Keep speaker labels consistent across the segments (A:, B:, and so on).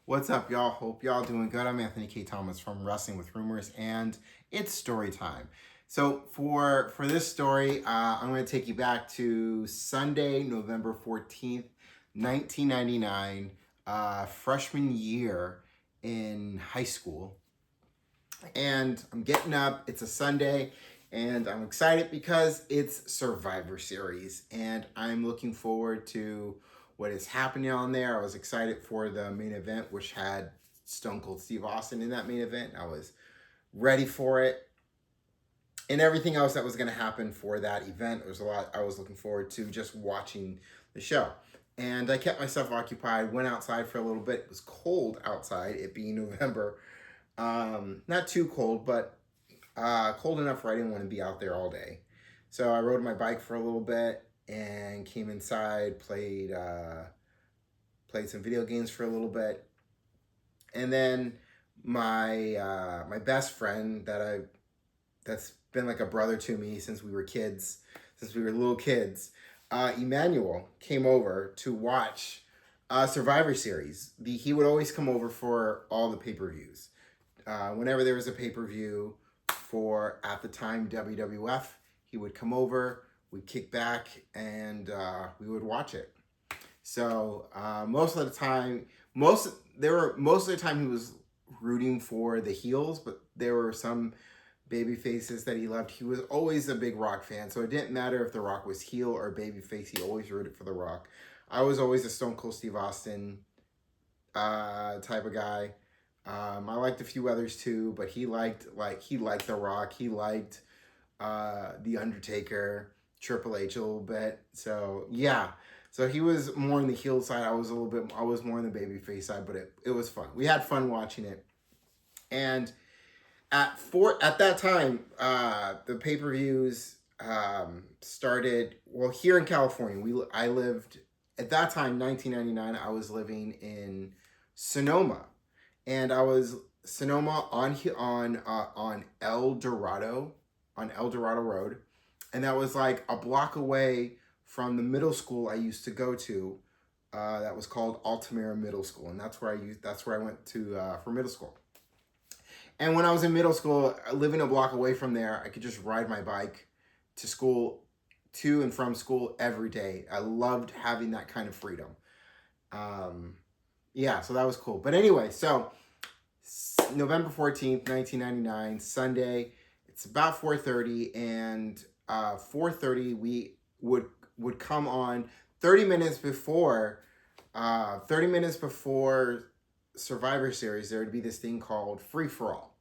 A: What's up, y'all? Hope y'all doing good. I'm Anthony K. Thomas from Wrestling with Rumors, and it's story time. So for this story, I'm going to take you back to Sunday, November 14th, 1999, freshman year in high school. And I'm getting up. It's a Sunday, and I'm excited because it's Survivor Series, and I'm looking forward to what is happening on there. I was excited for the main event, which had Stone Cold Steve Austin in that main event. I was ready for it, and everything else that was going to happen for that event. There was a lot I was looking forward to just watching the show. And I kept myself occupied, went outside for a little bit. It was cold outside, it being November. Not too cold, but cold enough where I didn't want to be out there all day. So I rode my bike for a little bit and came inside, played some video games for a little bit, and then my best friend that's been like a brother to me since we were kids, since we were little kids, Emmanuel came over to watch Survivor Series. He would always come over for all the pay-per-views. Whenever there was a pay-per-view for, at the time, WWF, he would come over, we'd kick back, and we would watch it. So most of the time he was rooting for the heels, but there were some baby faces that he loved. He was always a big Rock fan, so it didn't matter if The Rock was heel or baby face, he always rooted for The Rock. I was always a Stone Cold Steve Austin type of guy. I liked a few others too, but he liked The Rock. He liked The Undertaker, Triple H a little bit. So yeah. So he was more on the heel side. I was more on the babyface side, but it was fun. We had fun watching it. And at that time, the pay-per-views started, well, here in California. I lived at that time, 1999, I was living in Sonoma. And I was Sonoma on El Dorado, on El Dorado Road, and that was like a block away from the middle school I used to go to. That was called Altamira Middle School, and that's where I went to for middle school. And when I was in middle school, living a block away from there, I could just ride my bike to school, to and from school every day. I loved having that kind of freedom. Yeah, so that was cool. But anyway, so November 14th, 1999, Sunday. It's about 4:30, and 4:30 we would come on 30 minutes before 30 minutes before Survivor Series. There would be this thing called Free For All.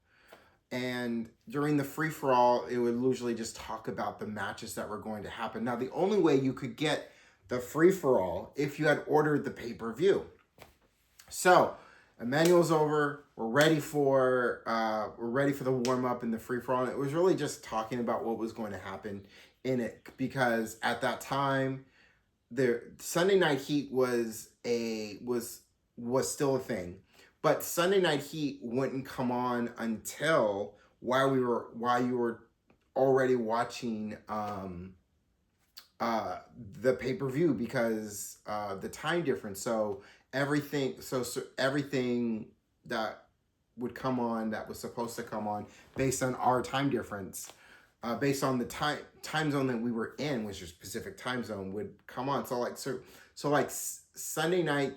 A: And during the Free For All, it would usually just talk about the matches that were going to happen. Now, the only way you could get the Free For All if you had ordered the pay-per-view. So Emmanuel's over. We're ready for the warm up and the free for all. It was really just talking about what was going to happen in it, because at that time, the Sunday Night Heat was still a thing, but Sunday Night Heat wouldn't come on until while you were already watching the pay-per-view, because the time difference. So everything that would come on, that was supposed to come on based on our time difference, based on the time zone that we were in, which is Pacific time zone, would come on. So like Sunday night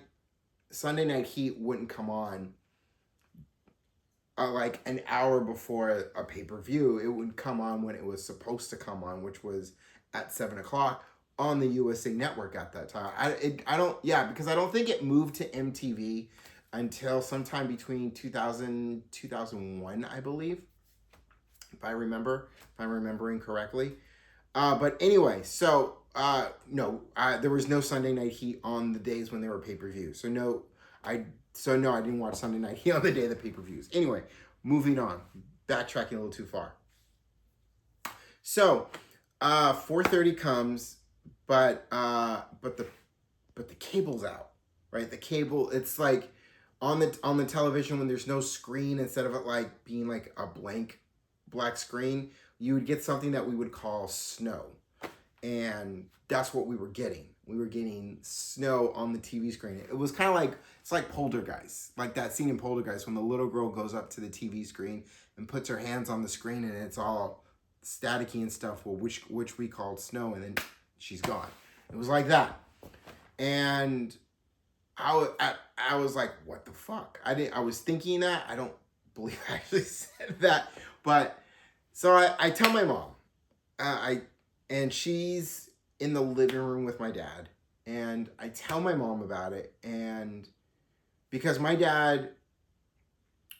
A: Heat wouldn't come on like an hour before a pay-per-view. It would come on when it was supposed to come on, which was at 7:00 on the USA Network at that time. Because I don't think it moved to MTV until sometime between 2000 2001, I believe, if I'm remembering correctly. But anyway, so no, there was no Sunday Night Heat on the days when there were pay-per-views. No, I didn't watch Sunday Night Heat on the day of the pay-per-views. Anyway, moving on, backtracking a little too far. So 4:30 comes. But the cable's out, right? The cable, it's like on the television when there's no screen, instead of it like being like a blank black screen, you would get something that we would call snow. and that's what we were getting. We were getting snow on the TV screen. It was kind of like, it's like Poltergeist, like that scene in Poltergeist when the little girl goes up to the TV screen and puts her hands on the screen and it's all staticky and stuff, well, which we called snow, and then she's gone. It was like that. And I was like, what the fuck? I was thinking that. I don't believe I actually said that. But so I tell my mom, and she's in the living room with my dad, and I tell my mom about it, and because my dad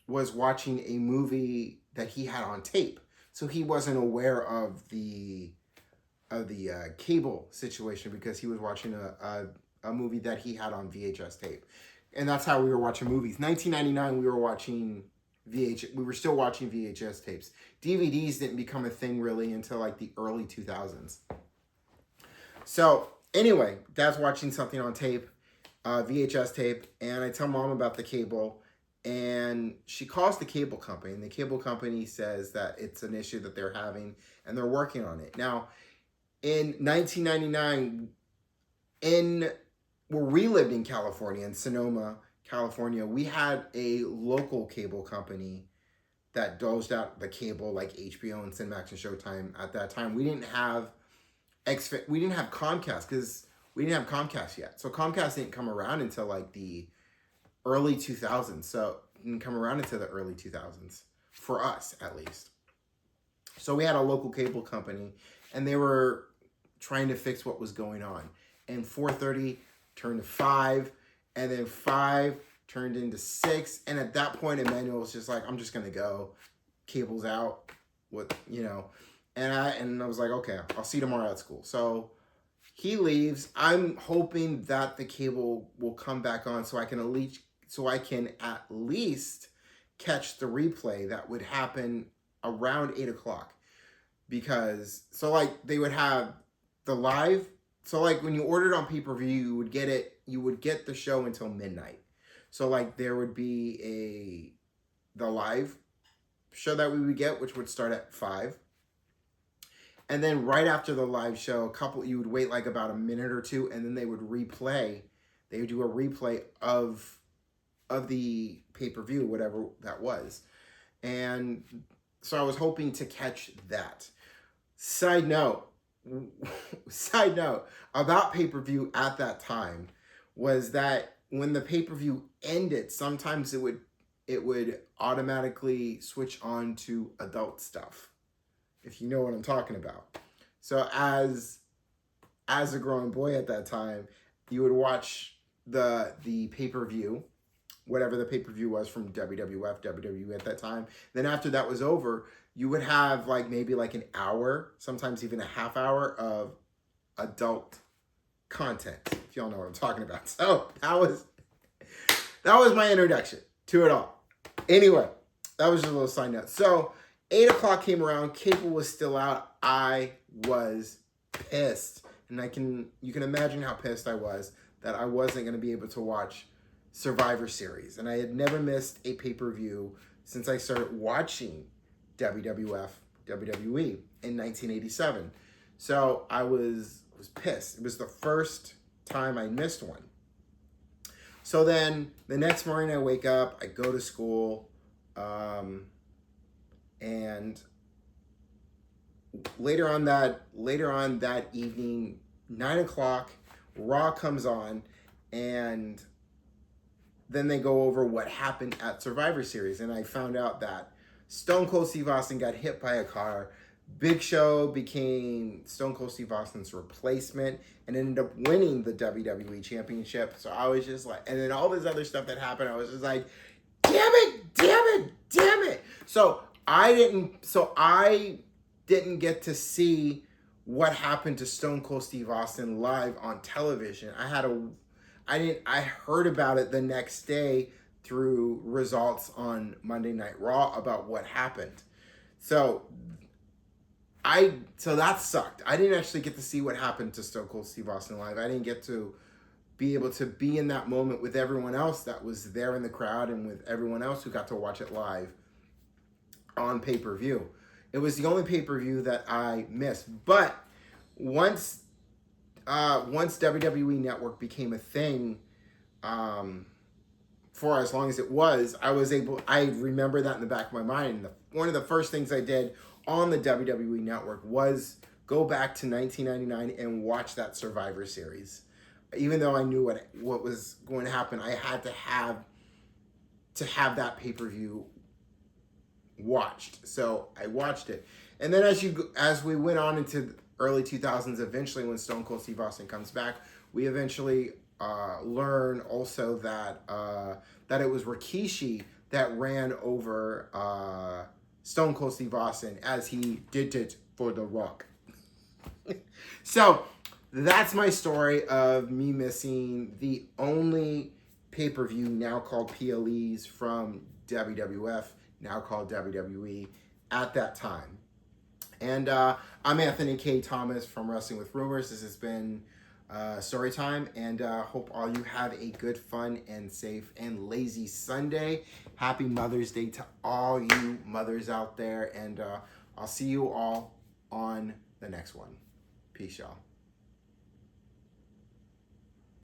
A: was watching a movie that he had on tape, so he wasn't aware of the cable situation, because he was watching a movie that he had on VHS tape, and that's how we were watching movies. 1999, we were still watching VHS tapes. DVDs didn't become a thing really until like the early 2000s. So anyway, Dad's watching something on tape, VHS tape, and I tell Mom about the cable, and she calls the cable company, and the cable company says that it's an issue that they're having, and they're working on it. Now, in 1999, where we lived in California, in Sonoma, California, we had a local cable company that dosed out the cable like HBO and Cinemax and Showtime. At that time, we didn't have Comcast, because we didn't have Comcast yet. So Comcast didn't come around until like the early 2000s. So it didn't come around until the early 2000s, for us at least. So we had a local cable company, and they were trying to fix what was going on. And 4:30 turned to 5, and then 5 turned into 6. And at that point, Emmanuel was just like, I'm just going to go. Cable's out. And I was like, okay, I'll see you tomorrow at school. So he leaves. I'm hoping that the cable will come back on so I can at least catch the replay that would happen around 8 o'clock. Because, so like they would have the live. So like when you ordered on pay-per-view, you would get the show until midnight. So like there would be the live show that we would get, which would start at 5. And then right after the live show, you would wait like about a minute or two, and then they would replay. They would do a replay of the pay-per-view, whatever that was. And so I was hoping to catch that. Side note about pay-per-view at that time was that when the pay-per-view ended, sometimes it would automatically switch on to adult stuff, if you know what I'm talking about. So as a growing boy at that time, you would watch the pay-per-view, whatever the pay-per-view was from WWF, WWE at that time. Then after that was over, you would have like maybe like an hour, sometimes even a half hour of adult content, if y'all know what I'm talking about. So that was my introduction to it all. Anyway, that was just a little side note. So 8 o'clock came around, cable was still out. I was pissed. And you can imagine how pissed I was that I wasn't going to be able to watch Survivor Series. And I had never missed a pay-per-view since I started watching WWF, WWE in 1987. So I was pissed. It was the first time I missed one. So then the next morning I wake up, I go to school, and later on that evening, 9 o'clock, Raw comes on, and then they go over what happened at Survivor Series. And I found out that Stone Cold Steve Austin got hit by a car. Big Show became Stone Cold Steve Austin's replacement and ended up winning the WWE Championship. So I was just like, and then all this other stuff that happened, I was just like, damn it. So I didn't get to see what happened to Stone Cold Steve Austin live on television. I heard about it the next day through results on Monday Night Raw about what happened. So that sucked. I didn't actually get to see what happened to Stone Cold Steve Austin live. I didn't get to be able to be in that moment with everyone else that was there in the crowd and with everyone else who got to watch it live on pay-per-view. It was the only pay-per-view that I missed. But once once WWE Network became a thing, for as long as it was, I remember that in the back of my mind. And one of the first things I did on the WWE Network was go back to 1999 and watch that Survivor Series. Even though I knew what was going to happen, I had to have that pay-per-view watched. So I watched it. And then as we went on into the early 2000s, eventually when Stone Cold Steve Austin comes back, we eventually learn also that that it was Rikishi that ran over Stone Cold Steve Austin as he did it for The Rock. So that's my story of me missing the only pay-per-view now called PLEs from WWF, now called WWE, at that time. And I'm Anthony K. Thomas from Wrestling with Rumors. This has been story time, and hope all you have a good, fun, and safe and lazy Sunday. Happy Mother's Day to all you mothers out there, and I'll see you all on the next one. Peace, y'all.